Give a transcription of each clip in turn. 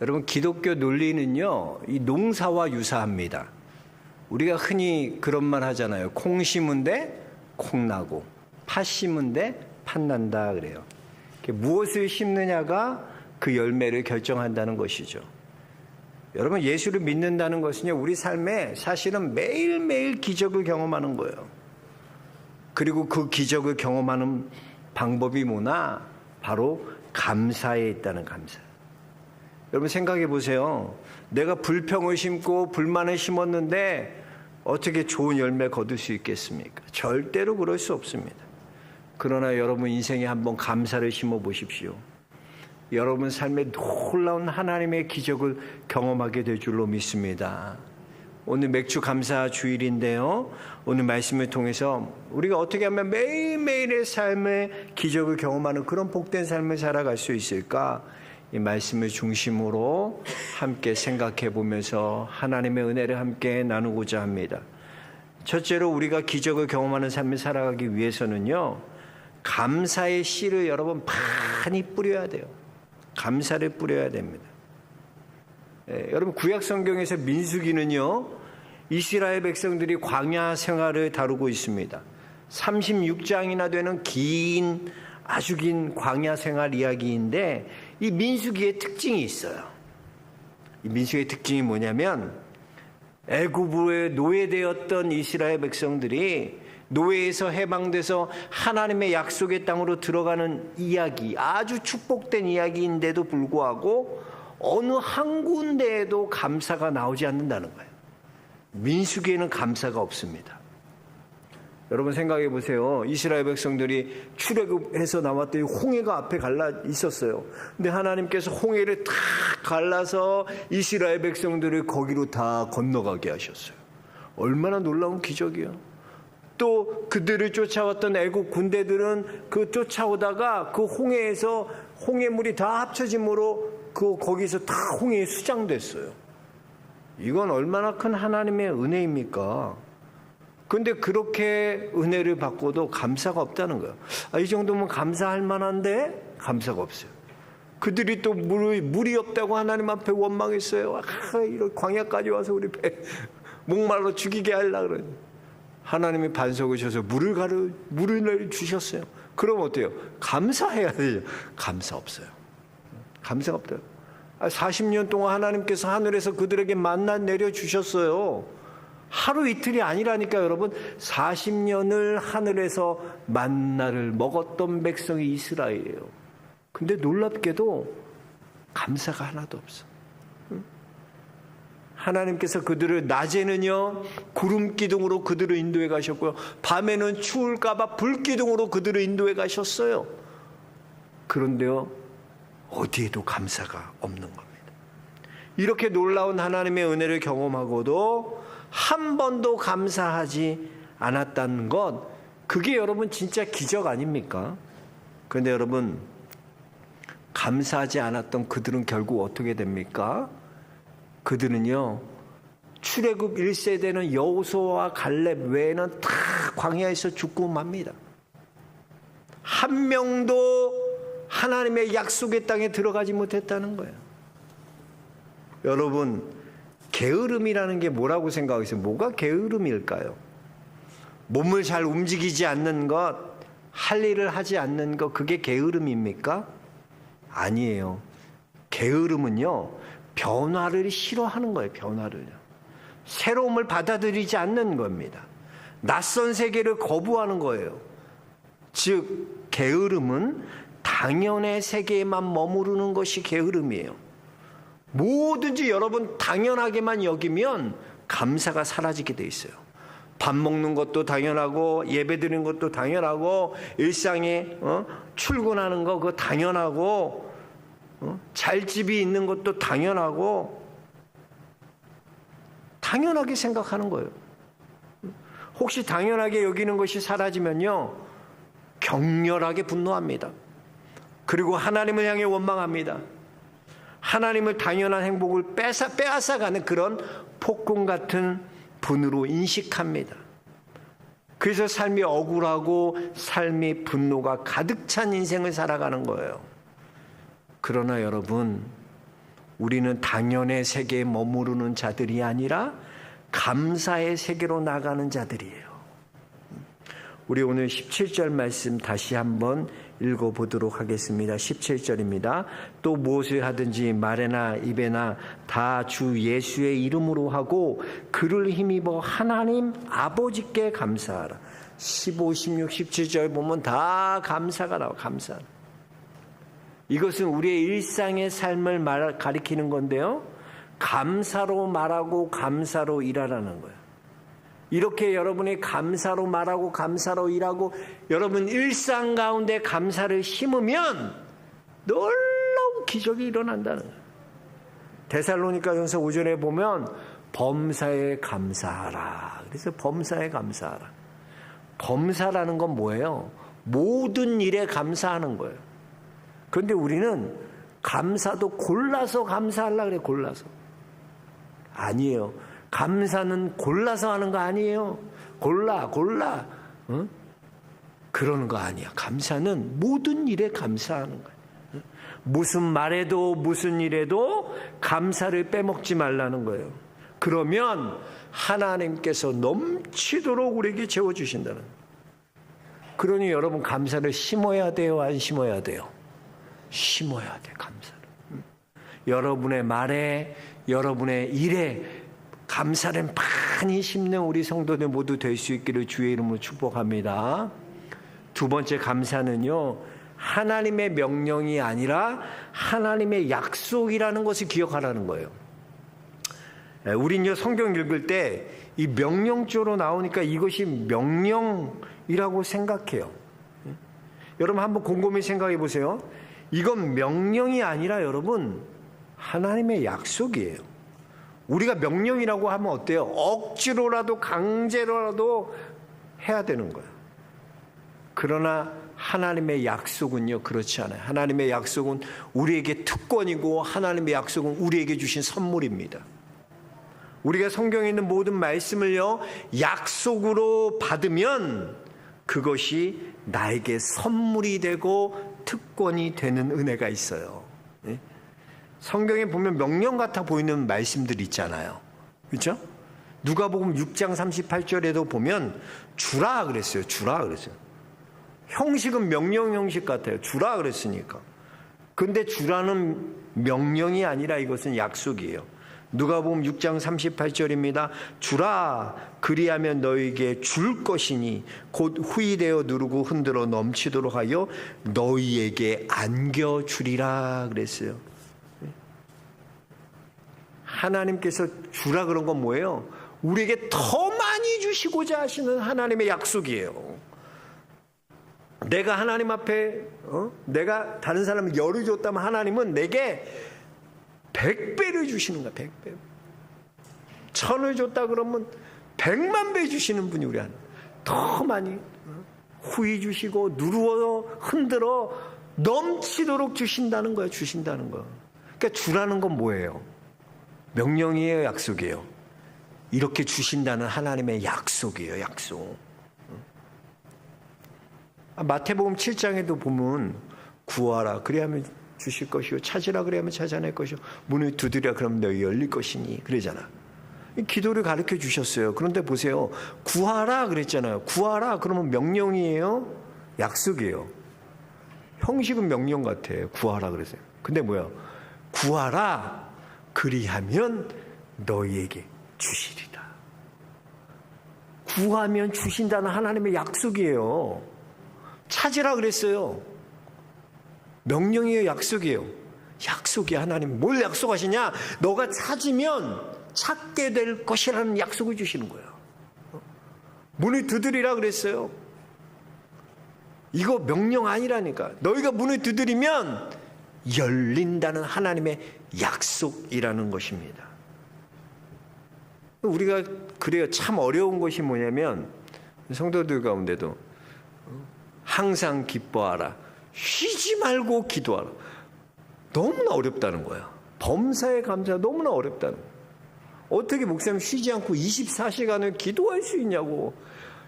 여러분, 기독교 논리는요, 이 농사와 유사합니다. 우리가 흔히 그런 말 하잖아요. 콩 심은데 콩 나고 팥 심은데 팥 난다 그래요. 무엇을 심느냐가 그 열매를 결정한다는 것이죠. 여러분, 예수를 믿는다는 것은요, 우리 삶에 사실은 매일매일 기적을 경험하는 거예요. 그리고 그 기적을 경험하는 방법이 뭐나? 바로 감사에 있다는 감사. 여러분, 생각해 보세요. 내가 불평을 심고 불만을 심었는데 어떻게 좋은 열매 거둘 수 있겠습니까? 절대로 그럴 수 없습니다. 그러나 여러분 인생에 한번 감사를 심어 보십시오. 여러분 삶에 놀라운 하나님의 기적을 경험하게 될 줄로 믿습니다. 오늘 맥주 감사 주일인데요, 오늘 말씀을 통해서 우리가 어떻게 하면 매일매일의 삶의 기적을 경험하는 그런 복된 삶을 살아갈 수 있을까? 이 말씀을 중심으로 함께 생각해 보면서 하나님의 은혜를 함께 나누고자 합니다. 첫째로 우리가 기적을 경험하는 삶을 살아가기 위해서는요, 감사의 씨를 여러분 많이 뿌려야 돼요. 감사를 뿌려야 됩니다. 여러분, 구약 성경에서 민수기는요, 이스라엘 백성들이 광야 생활을 다루고 있습니다. 36장이나 되는 아주 긴 광야 생활 이야기인데, 이 민수기의 특징이 있어요. 이 민수기의 특징이 뭐냐면, 애굽에 노예되었던 이스라엘 백성들이 노예에서 해방돼서 하나님의 약속의 땅으로 들어가는 이야기, 아주 축복된 이야기인데도 불구하고 어느 한 군데에도 감사가 나오지 않는다는 거예요. 민수기에는 감사가 없습니다. 여러분 생각해 보세요. 이스라엘 백성들이 출애굽해서 나왔더니 홍해가 앞에 갈라 있었어요. 근데 하나님께서 홍해를 탁 갈라서 이스라엘 백성들을 거기로 다 건너가게 하셨어요. 얼마나 놀라운 기적이요. 또 그들을 쫓아왔던 애국 군대들은 그 쫓아오다가 그 홍해에서 홍해물이 다 합쳐짐으로 거기서 다 홍해에 수장됐어요. 이건 얼마나 큰 하나님의 은혜입니까? 근데 그렇게 은혜를 받고도 감사가 없다는 거예요. 이 정도면 감사할 만한데 감사가 없어요. 그들이 또 물이 없다고 하나님 앞에 원망했어요. 이런 광야까지 와서 우리 배 목말라 죽이게 하려고 그러니 하나님이 반석을 쳐서 물을 주셨어요. 그럼 어때요? 감사해야 되죠. 감사 없어요. 감사가 없대요. 40년 동안 하나님께서 하늘에서 그들에게 만나 내려주셨어요. 하루 이틀이 아니라니까 여러분. 40년을 하늘에서 만나를 먹었던 백성이 이스라엘이에요. 근데 놀랍게도 감사가 하나도 없어. 하나님께서 그들을 낮에는요 구름 기둥으로 그들을 인도해 가셨고요, 밤에는 추울까봐 불 기둥으로 그들을 인도해 가셨어요. 그런데요 어디에도 감사가 없는 겁니다. 이렇게 놀라운 하나님의 은혜를 경험하고도 한 번도 감사하지 않았다는 것, 그게 여러분 진짜 기적 아닙니까? 그런데 여러분, 감사하지 않았던 그들은 결국 어떻게 됩니까? 그들은요 출애굽 1세대는 여호수아와 갈렙 외에는 다 광야에서 죽고 맙니다. 한 명도 하나님의 약속의 땅에 들어가지 못했다는 거예요. 여러분, 게으름이라는 게 뭐라고 생각하세요? 뭐가 게으름일까요? 몸을 잘 움직이지 않는 것, 할 일을 하지 않는 것, 그게 게으름입니까? 아니에요. 게으름은요 변화를 싫어하는 거예요. 변화를요. 새로움을 받아들이지 않는 겁니다. 낯선 세계를 거부하는 거예요. 즉 게으름은 당연의 세계에만 머무르는 것이 게으름이에요. 뭐든지 여러분 당연하게만 여기면 감사가 사라지게 돼 있어요. 밥 먹는 것도 당연하고 예배 드리는 것도 당연하고 일상에 출근하는 거 그거 당연하고 잘 집이 있는 것도 당연하고 당연하게 생각하는 거예요. 혹시 당연하게 여기는 것이 사라지면요 격렬하게 분노합니다. 그리고 하나님을 향해 원망합니다. 하나님을 당연한 행복을 빼앗아가는 그런 폭군 같은 분으로 인식합니다. 그래서 삶이 억울하고 삶이 분노가 가득 찬 인생을 살아가는 거예요. 그러나 여러분, 우리는 당연의 세계에 머무르는 자들이 아니라 감사의 세계로 나가는 자들이에요. 우리 오늘 17절 말씀 다시 한번 읽어보도록 하겠습니다. 17절입니다. 또 무엇을 하든지 말에나 입에나 다 주 예수의 이름으로 하고 그를 힘입어 하나님 아버지께 감사하라. 15, 16, 17절 보면 다 감사가 나와. 감사. 이것은 우리의 일상의 삶을 가리키는 건데요, 감사로 말하고 감사로 일하라는 거예요. 이렇게 여러분이 감사로 말하고 감사로 일하고 여러분 일상 가운데 감사를 심으면 놀라운 기적이 일어난다는 거예요. 데살로니가전서 5절에 보면 범사에 감사하라. 그래서 범사에 감사하라. 범사라는 건 뭐예요? 모든 일에 감사하는 거예요. 그런데 우리는 감사도 골라서 감사하려고 그래요. 골라서. 아니에요. 감사는 골라서 하는 거 아니에요. 골라 응? 그러는 거 아니야. 감사는 모든 일에 감사하는 거예요. 응? 무슨 말에도 무슨 일에도 감사를 빼먹지 말라는 거예요. 그러면 하나님께서 넘치도록 우리에게 채워주신다는 거예요. 그러니 여러분, 감사를 심어야 돼요? 안 심어야 돼요? 심어야 돼. 감사를. 여러분의 말에, 여러분의 일에 감사를 많이 심는 우리 성도들 모두 될 수 있기를 주의 이름으로 축복합니다. 두 번째 감사는요, 하나님의 명령이 아니라 하나님의 약속이라는 것을 기억하라는 거예요. 우린요, 성경 읽을 때 이 명령조로 나오니까 이것이 명령이라고 생각해요. 여러분 한번 곰곰이 생각해 보세요. 이건 명령이 아니라 여러분, 하나님의 약속이에요. 우리가 명령이라고 하면 어때요? 억지로라도 강제로라도 해야 되는 거예요. 그러나 하나님의 약속은요, 그렇지 않아요. 하나님의 약속은 우리에게 특권이고 하나님의 약속은 우리에게 주신 선물입니다. 우리가 성경에 있는 모든 말씀을요, 약속으로 받으면 그것이 나에게 선물이 되고 특권이 되는 은혜가 있어요. 성경에 보면 명령 같아 보이는 말씀들 있잖아요. 그렇죠? 누가복음 6장 38절에도 보면 주라 그랬어요. 주라 그랬어요. 형식은 명령 형식 같아요. 주라 그랬으니까. 근데 주라는 명령이 아니라 이것은 약속이에요. 누가복음 6장 38절입니다. 주라, 그리하면 너희에게 줄 것이니 곧 후이되어 누르고 흔들어 넘치도록 하여 너희에게 안겨주리라 그랬어요. 하나님께서 주라 그런 건 뭐예요? 우리에게 더 많이 주시고자 하시는 하나님의 약속이에요. 내가 하나님 앞에 내가 다른 사람을 열을 줬다면 하나님은 내게 100배를 주시는 거야. 100배. 1000을 줬다 그러면 100만 배 주시는 분이 우리 하나님. 더 많이 후히 주시고 누르어 흔들어 넘치도록 주신다는 거예요. 주신다는 거. 그러니까 주라는 건 뭐예요? 명령이에요, 약속이에요? 이렇게 주신다는 하나님의 약속이에요, 약속. 마태복음 7장에도 보면 구하라 그리하면 주실 것이요, 찾으라 그리하면 찾아낼 것이요, 문을 두드리라 그러면 너희 열릴 것이니 그러잖아. 기도를 가르쳐 주셨어요. 그런데 보세요, 구하라 그랬잖아요. 구하라 그러면 명령이에요, 약속이에요? 형식은 명령 같아요. 구하라 그랬어요. 근데 뭐야? 구하라 그리하면 너희에게 주시리라. 구하면 주신다는 하나님의 약속이에요. 찾으라 그랬어요. 명령이에요, 약속이에요? 약속이 하나님 뭘 약속하시냐? 너가 찾으면 찾게 될 것이라는 약속을 주시는 거예요. 문을 두드리라 그랬어요. 이거 명령 아니라니까. 너희가 문을 두드리면 열린다는 하나님의 약속이라는 것입니다. 우리가 그래요. 참 어려운 것이 뭐냐면 성도들 가운데도 항상 기뻐하라, 쉬지 말고 기도하라. 너무나 어렵다는 거야. 범사에 감사 너무나 어렵다는 거야. 어떻게 목사님 쉬지 않고 24시간을 기도할 수 있냐고.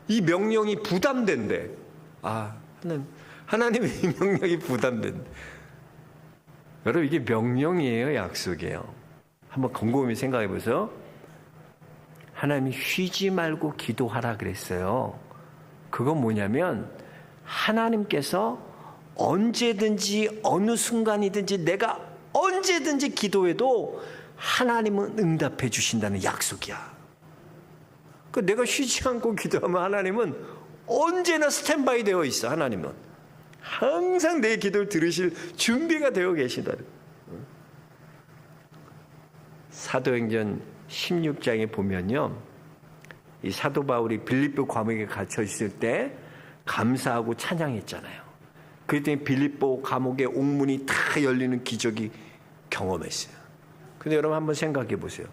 이 명령이 부담된대. 하나님의 이 명령이 부담된대. 여러분 이게 명령이에요, 약속이에요? 한번 곰곰이 생각해 보세요. 하나님이 쉬지 말고 기도하라 그랬어요. 그건 뭐냐면 하나님께서 언제든지 어느 순간이든지 내가 언제든지 기도해도 하나님은 응답해 주신다는 약속이야. 내가 쉬지 않고 기도하면 하나님은 언제나 스탠바이 되어 있어. 하나님은 항상 내 기도를 들으실 준비가 되어 계시다. 사도행전 16장에 보면요, 이 사도 바울이 빌립보 감옥에 갇혀 있을 때 감사하고 찬양했잖아요. 그랬더니 빌립보 감옥의 옥문이 다 열리는 기적이 경험했어요. 근데 여러분 한번 생각해 보세요.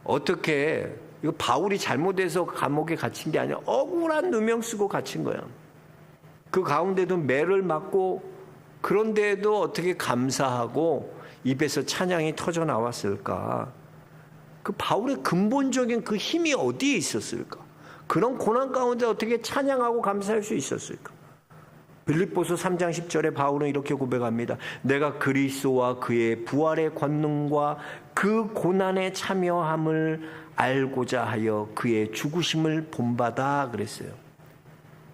어떻게 이거 바울이 잘못해서 감옥에 갇힌 게 아니라 억울한 누명 쓰고 갇힌 거야. 그 가운데도 매를 맞고 그런데도 어떻게 감사하고 입에서 찬양이 터져 나왔을까? 그 바울의 근본적인 그 힘이 어디에 있었을까? 그런 고난 가운데 어떻게 찬양하고 감사할 수 있었을까? 빌립보서 3장 10절에 바울은 이렇게 고백합니다. 내가 그리스도와 그의 부활의 권능과 그 고난에 참여함을 알고자 하여 그의 죽으심을 본받아 그랬어요.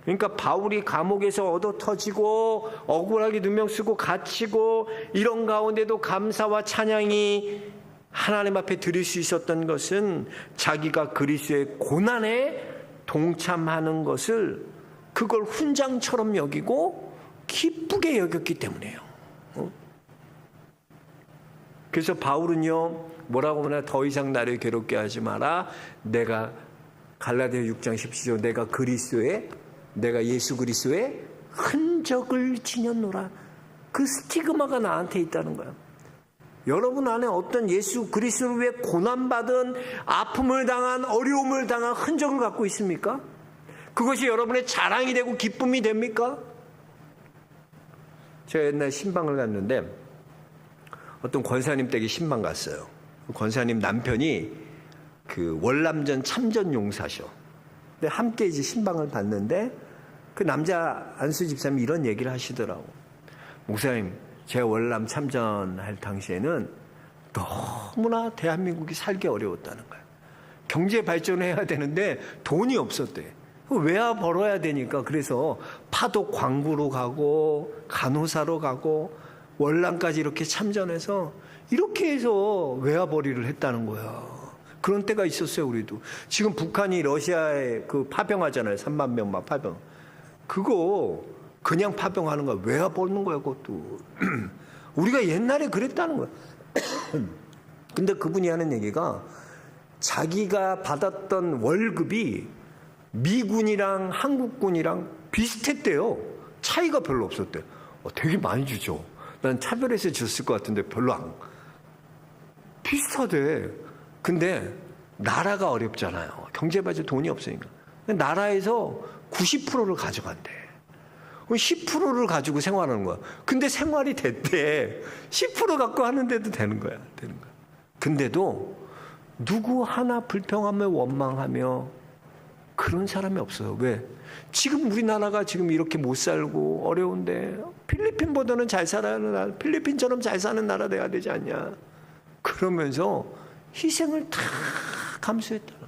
그러니까 바울이 감옥에서 얻어 터지고 억울하게 누명 쓰고 갇히고 이런 가운데도 감사와 찬양이 하나님 앞에 드릴 수 있었던 것은 자기가 그리스도의 고난에 동참하는 것을 그걸 훈장처럼 여기고 기쁘게 여겼기 때문이에요. 그래서 바울은요 뭐라고 하나 더 이상 나를 괴롭게 하지 마라. 내가 갈라디아 6장 17절 내가 예수 그리스도의 흔적을 지녔노라. 그 스티그마가 나한테 있다는 거야. 여러분 안에 어떤 예수 그리스도를 위해 고난받은 아픔을 당한 어려움을 당한 흔적을 갖고 있습니까? 그것이 여러분의 자랑이 되고 기쁨이 됩니까? 제가 옛날 신방을 갔는데 어떤 권사님 댁에 신방 갔어요. 권사님 남편이 그 월남전 참전 용사셔. 근데 함께 이제 신방을 봤는데 그 남자 안수 집사님이 이런 얘기를 하시더라고. 목사님, 제가 월남 참전할 당시에는 너무나 대한민국이 살기 어려웠다는 거예요. 경제 발전해야 되는데 돈이 없었대. 외화 벌어야 되니까 그래서 파독 광부로 가고 간호사로 가고 월남까지 이렇게 참전해서 이렇게 해서 외화벌이를 했다는 거야. 그런 때가 있었어요, 우리도. 지금 북한이 러시아에 그 파병하잖아요. 3만 명 막 파병. 그거 그냥 파병하는 거야. 외화 벌는 거야, 그것도. 우리가 옛날에 그랬다는 거야. 근데 그분이 하는 얘기가 자기가 받았던 월급이 미군이랑 한국군이랑 비슷했대요. 차이가 별로 없었대요. 되게 많이 주죠. 난 차별해서 줬을 것 같은데 별로 안. 비슷하대. 근데 나라가 어렵잖아요. 경제 발전 돈이 없으니까. 나라에서 90%를 가져간대. 10%를 가지고 생활하는 거야. 근데 생활이 됐대. 10% 갖고 하는데도 되는 거야. 근데도 누구 하나 불평하며 원망하며 그런 사람이 없어요. 왜? 지금 우리나라가 지금 이렇게 못 살고 어려운데 필리핀보다는 잘 살아는 나라, 필리핀처럼 잘 사는 나라 돼야 되지 않냐. 그러면서 희생을 다 감수했다는.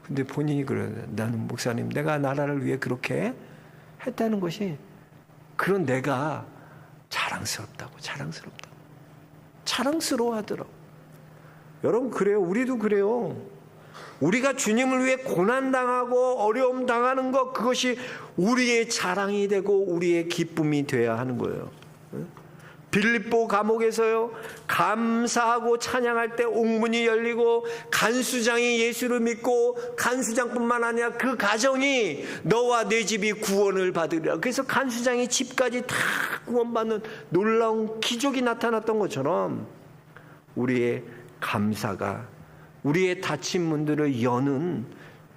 근데 본인이 그래. 나는 목사님, 내가 나라를 위해 그렇게 했다는 것이 그런 내가 자랑스럽다고. 자랑스러워하더라고. 여러분 그래요. 우리도 그래요. 우리가 주님을 위해 고난당하고 어려움 당하는 것, 그것이 우리의 자랑이 되고 우리의 기쁨이 돼야 하는 거예요. 빌립보 감옥에서요, 감사하고 찬양할 때 옥문이 열리고 간수장이 예수를 믿고, 간수장뿐만 아니라 그 가정이 너와 내 집이 구원을 받으리라. 그래서 간수장이 집까지 다 구원받는 놀라운 기적이 나타났던 것처럼 우리의 감사가 우리의 닫힌 문들을 여는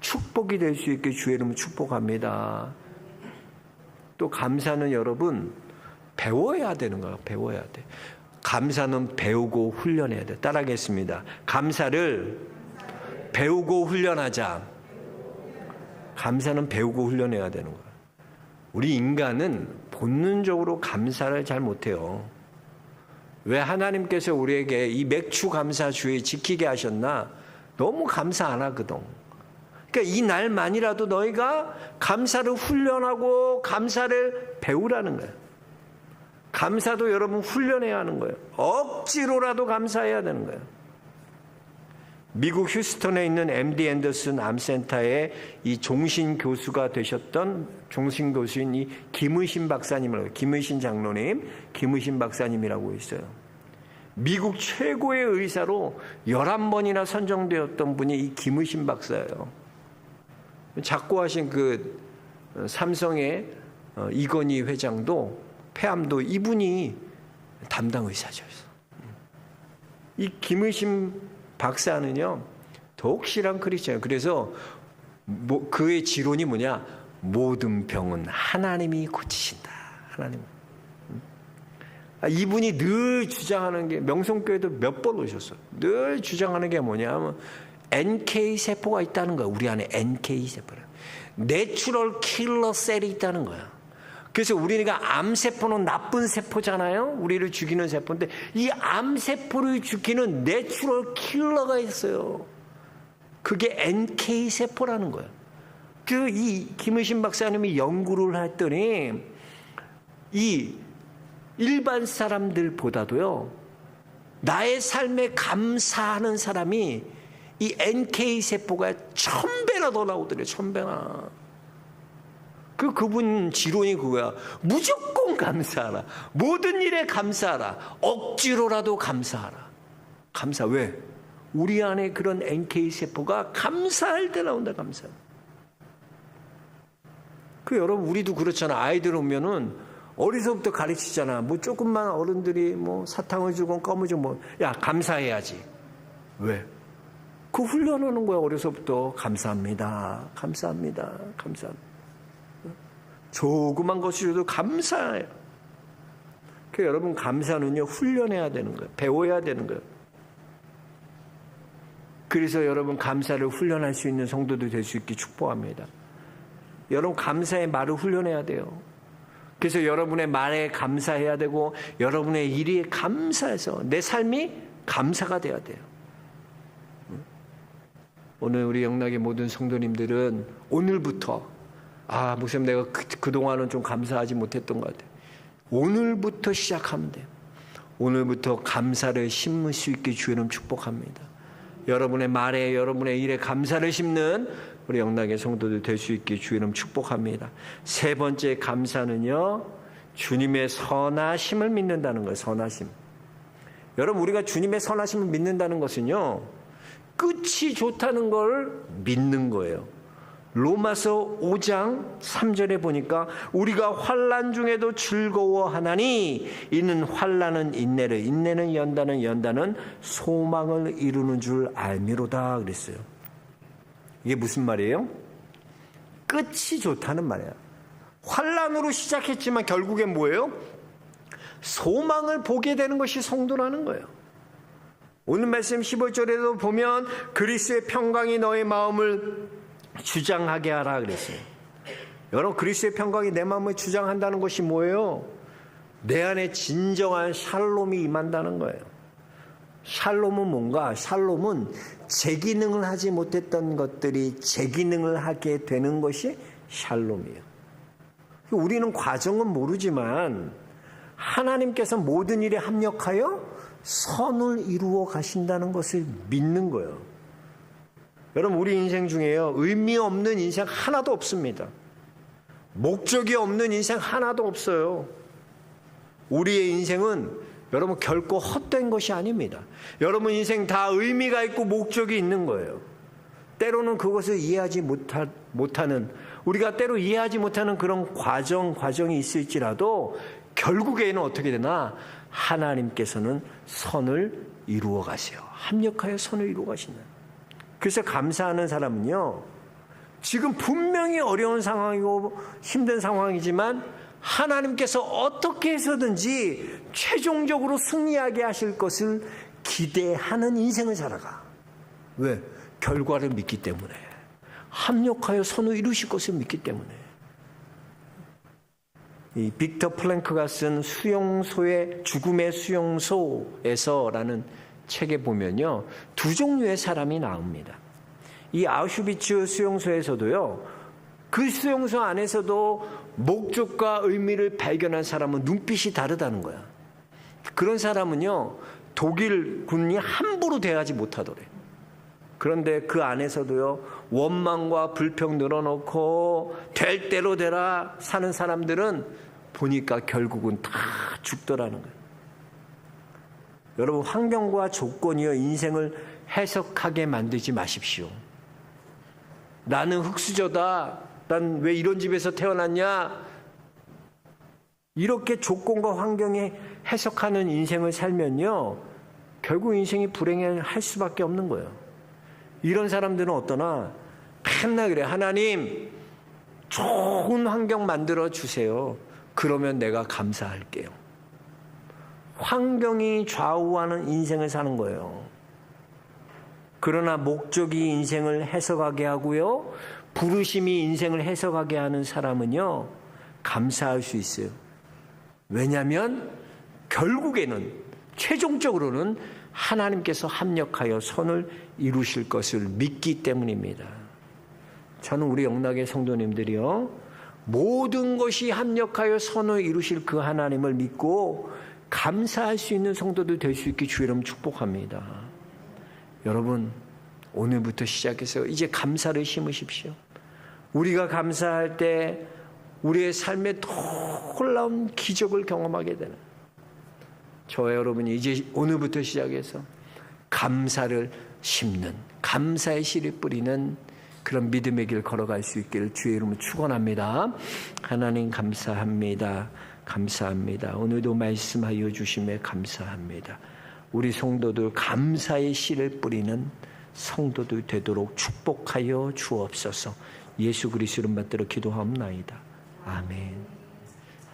축복이 될 수 있게 주의 이름으로 축복합니다. 또 감사는 여러분 배워야 되는 거예요. 배워야 돼. 감사는 배우고 훈련해야 돼. 따라하겠습니다. 감사를 배우고 훈련하자. 감사는 배우고 훈련해야 되는 거예요. 우리 인간은 본능적으로 감사를 잘 못해요. 왜 하나님께서 우리에게 이 맥주 감사 주일 지키게 하셨나? 너무 감사 안 하거든. 그러니까 이 날만이라도 너희가 감사를 훈련하고 감사를 배우라는 거예요. 감사도 여러분 훈련해야 하는 거예요. 억지로라도 감사해야 되는 거예요. 미국 휴스턴에 있는 MD 앤더슨 암센터의 이 종신 교수가 되셨던 종신 교수인 이 김의신 박사님을, 김의신 장로님, 김의신 박사님이라고 있어요. 미국 최고의 의사로 11번이나 선정되었던 분이 이 김의신 박사예요. 작고하신 그 삼성의 이건희 회장도 폐암도 이분이 담당 의사죠. 이 김의신 박사는요, 더욱 실한 크리스찬이에요. 그래서 그의 지론이 뭐냐? 모든 병은 하나님이 고치신다. 하나님. 이분이 늘 주장하는 게, 명성교회도 몇 번 오셨어요. 늘 주장하는 게 뭐냐면 NK 세포가 있다는 거야. 우리 안에 NK 세포라. 내추럴 킬러 셀이 있다는 거야. 그래서 우리가 암세포는 나쁜 세포잖아요. 우리를 죽이는 세포인데 이 암세포를 죽이는 내추럴 킬러가 있어요. 그게 NK 세포라는 거예요. 이 김의신 박사님이 연구를 했더니 이 일반 사람들보다도요, 나의 삶에 감사하는 사람이 이 NK 세포가 1000배나 더 나오더래요. 1000배나. 그분 지론이 그거야. 무조건 감사하라. 모든 일에 감사하라. 억지로라도 감사하라. 감사. 왜? 우리 안에 그런 NK 세포가 감사할 때 나온다. 감사. 여러분, 우리도 그렇잖아. 아이들 오면은 어리서부터 가르치잖아. 뭐 조금만 어른들이 뭐 사탕을 주건 껌을 주건 야, 감사해야지. 왜? 그 훈련하는 거야. 어려서부터. 감사합니다. 감사합니다. 감사합니다. 조그만 것이 줘도 감사해요. 그러니까 여러분, 감사는요, 훈련해야 되는 거예요. 배워야 되는 거예요. 그래서 여러분, 감사를 훈련할 수 있는 성도도 될 수 있게 축복합니다. 여러분, 감사의 말을 훈련해야 돼요. 그래서 여러분의 말에 감사해야 되고 여러분의 일이 감사해서 내 삶이 감사가 돼야 돼요. 오늘 우리 영락의 모든 성도님들은 오늘부터 목사님, 내가 그동안은 좀 감사하지 못했던 것 같아요. 오늘부터 시작하면 돼요. 오늘부터 감사를 심을 수 있게 주님 축복합니다. 여러분의 말에, 여러분의 일에 감사를 심는 우리 영락의 성도들 될 수 있게 주님 축복합니다. 세 번째 감사는요, 주님의 선하심을 믿는다는 거예요. 선하심. 여러분, 우리가 주님의 선하심을 믿는다는 것은요, 끝이 좋다는 걸 믿는 거예요. 로마서 5장 3절에 보니까 우리가 환난 중에도 즐거워하나니 이는 환난은 인내를, 인내는 연단은, 연단은 소망을 이루는 줄 알미로다 그랬어요. 이게 무슨 말이에요? 끝이 좋다는 말이야. 환난으로 시작했지만 결국엔 뭐예요? 소망을 보게 되는 것이 성도라는 거예요. 오늘 말씀 15절에도 보면 그리스도의 평강이 너의 마음을 주장하게 하라 그랬어요. 여러분, 그리스도의 평강이 내 마음을 주장한다는 것이 뭐예요? 내 안에 진정한 샬롬이 임한다는 거예요. 샬롬은 뭔가? 샬롬은 제 기능을 하지 못했던 것들이 제 기능을 하게 되는 것이 샬롬이에요. 우리는 과정은 모르지만 하나님께서 모든 일에 합력하여 선을 이루어 가신다는 것을 믿는 거예요. 여러분, 우리 인생 중에요, 의미 없는 인생 하나도 없습니다. 목적이 없는 인생 하나도 없어요. 우리의 인생은 여러분 결코 헛된 것이 아닙니다. 여러분 인생 다 의미가 있고 목적이 있는 거예요. 때로는 그것을 이해하지 못하는, 우리가 때로 이해하지 못하는 그런 과정이 있을지라도 결국에는 어떻게 되나? 하나님께서는 선을 이루어 가세요. 합력하여 선을 이루어 가신다. 그래서 감사하는 사람은요, 지금 분명히 어려운 상황이고 힘든 상황이지만 하나님께서 어떻게 해서든지 최종적으로 승리하게 하실 것을 기대하는 인생을 살아가. 왜? 결과를 믿기 때문에. 합력하여 선을 이루실 것을 믿기 때문에. 이 빅터 플랭크가 쓴 죽음의 수용소에서라는 책에 보면요, 두 종류의 사람이 나옵니다. 이 아우슈비츠 수용소에서도요, 그 수용소 안에서도 목적과 의미를 발견한 사람은 눈빛이 다르다는 거야. 그런 사람은요, 독일 군이 함부로 대하지 못하더래. 그런데 그 안에서도요, 원망과 불평 늘어놓고 될 대로 되라 사는 사람들은 보니까 결국은 다 죽더라는 거예요. 여러분, 환경과 조건이요, 인생을 해석하게 만들지 마십시오. 나는 흙수저다. 난 왜 이런 집에서 태어났냐? 이렇게 조건과 환경에 해석하는 인생을 살면요, 결국 인생이 불행할 수밖에 없는 거예요. 이런 사람들은 어떠나 맨날 그래. 하나님, 좋은 환경 만들어 주세요. 그러면 내가 감사할게요. 환경이 좌우하는 인생을 사는 거예요. 그러나 목적이 인생을 해석하게 하고요, 부르심이 인생을 해석하게 하는 사람은요, 감사할 수 있어요. 왜냐하면 결국에는, 최종적으로는 하나님께서 합력하여 선을 이루실 것을 믿기 때문입니다. 저는 우리 영락의 성도님들이요, 모든 것이 합력하여 선을 이루실 그 하나님을 믿고 감사할 수 있는 성도들 될 수 있게 주의 이름 축복합니다. 여러분, 오늘부터 시작해서 이제 감사를 심으십시오. 우리가 감사할 때 우리의 삶에 놀라운 기적을 경험하게 되는, 저와 여러분이 이제 오늘부터 시작해서 감사를 심는, 감사의 씨를 뿌리는 그런 믿음의 길 걸어갈 수 있기를 주의 이름으로 축원합니다. 하나님 감사합니다. 감사합니다. 오늘도 말씀하여 주심에 감사합니다. 우리 성도들 감사의 씨를 뿌리는 성도들 되도록 축복하여 주옵소서. 예수 그리스도 이름 받들어 기도하옵나이다. 아멘.